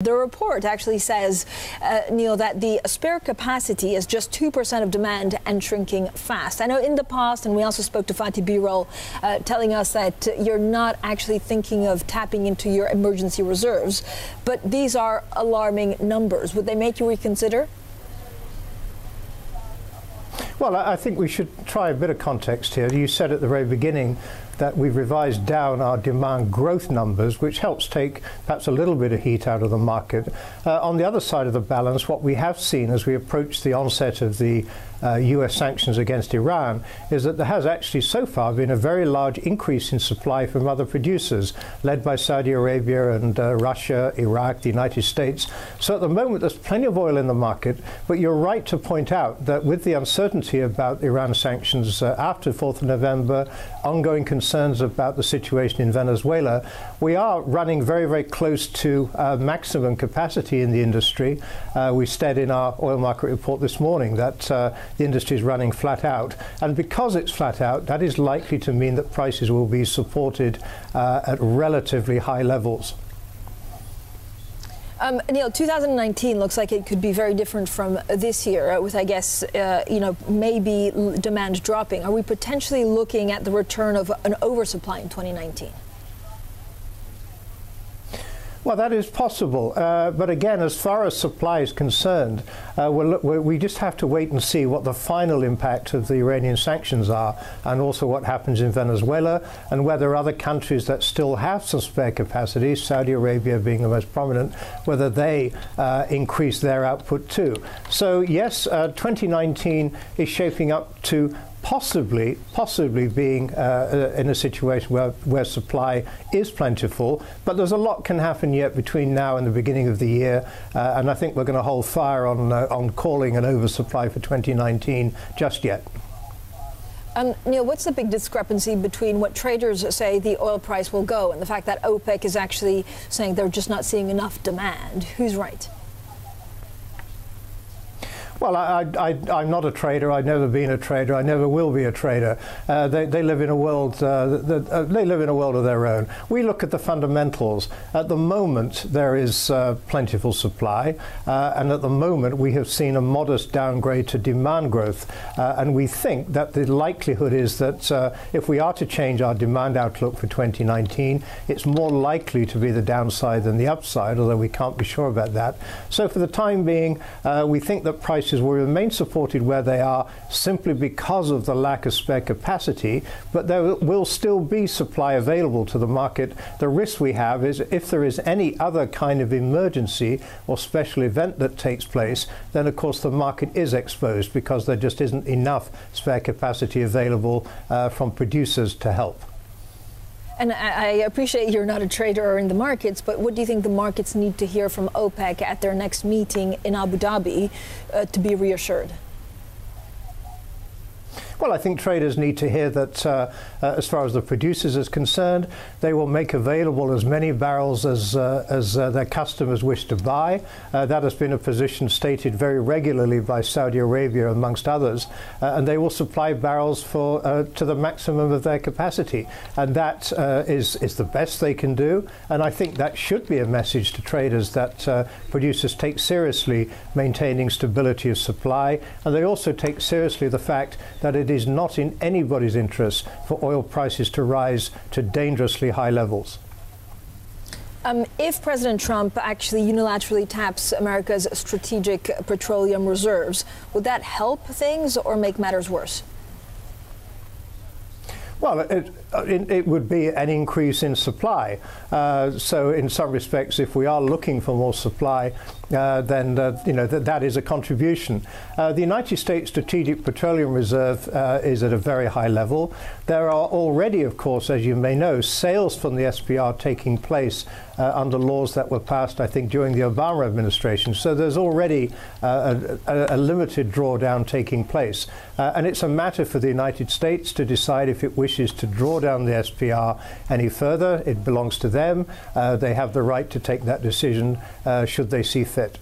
The report actually says, Neil, that the spare capacity is just 2% of demand and shrinking fast. I know in the past, and we also spoke to Fatih Birol, telling us that you're not actually thinking of tapping into your emergency reserves, but these are alarming numbers. Would they make you reconsider? Well, I think we should try a bit of context here. You said at the very beginning that we've revised down our demand growth numbers, which helps take perhaps a little bit of heat out of the market. On the other side of the balance, what we have seen as we approach the onset of the US sanctions against Iran is that there has actually so far been a very large increase in supply from other producers, led by Saudi Arabia and Russia, Iraq, the United States. So at the moment, there's plenty of oil in the market, but you're right to point out that with the uncertainty about Iran sanctions after 4th of November, ongoing concerns about the situation in Venezuela, we are running very, very close to maximum capacity in the industry. We said in our oil market report this morning that the industry is running flat out. And because it's flat out, that is likely to mean that prices will be supported at relatively high levels. Neil, 2019 looks like it could be very different from this year with, I guess, maybe demand dropping. Are we potentially looking at the return of an oversupply in 2019? Well, that is possible. But again, as far as supply is concerned, we just have to wait and see what the final impact of the Iranian sanctions are, and also what happens in Venezuela, and whether other countries that still have some spare capacity, Saudi Arabia being the most prominent, whether they increase their output too. So yes, 2019 is shaping up to possibly being in a situation where supply is plentiful, but there's a lot can happen yet between now and the beginning of the year, and I think we're going to hold fire on calling an oversupply for 2019 just yet. Neil, what's the big discrepancy between what traders say the oil price will go and the fact that OPEC is actually saying they're just not seeing enough demand? Who's right? Well, I'm not a trader. I've never been a trader. I never will be a trader. They live in a world. They live in a world of their own. We look at the fundamentals. At the moment, there is plentiful supply, and at the moment, we have seen a modest downgrade to demand growth. And we think that the likelihood is that if we are to change our demand outlook for 2019, it's more likely to be the downside than the upside, although we can't be sure about that. So for the time being, we think that prices will remain supported where they are simply because of the lack of spare capacity, but there will still be supply available to the market. The risk we have is if there is any other kind of emergency or special event that takes place, then of course the market is exposed because there just isn't enough spare capacity available from producers to help. And I appreciate you're not a trader or in the markets, but what do you think the markets need to hear from OPEC at their next meeting in Abu Dhabi to be reassured? Well, I think traders need to hear that as far as the producers is concerned, they will make available as many barrels as their customers wish to buy. That has been a position stated very regularly by Saudi Arabia, amongst others, and they will supply barrels to the maximum of their capacity. And that is the best they can do. And I think that should be a message to traders that producers take seriously maintaining stability of supply, and they also take seriously the fact that it is not in anybody's interest for oil prices to rise to dangerously high levels. If President Trump actually unilaterally taps America's strategic petroleum reserves, would that help things or make matters worse? Well, it would be an increase in supply. So in some respects, if we are looking for more supply, then that is a contribution. The United States Strategic Petroleum Reserve is at a very high level. There are already, of course, as you may know, sales from the SPR taking place under laws that were passed, I think, during the Obama administration. So there's already a limited drawdown taking place. And it's a matter for the United States to decide if it wishes to draw down the SPR any further. It belongs to them. They have the right to take that decision should they see fit.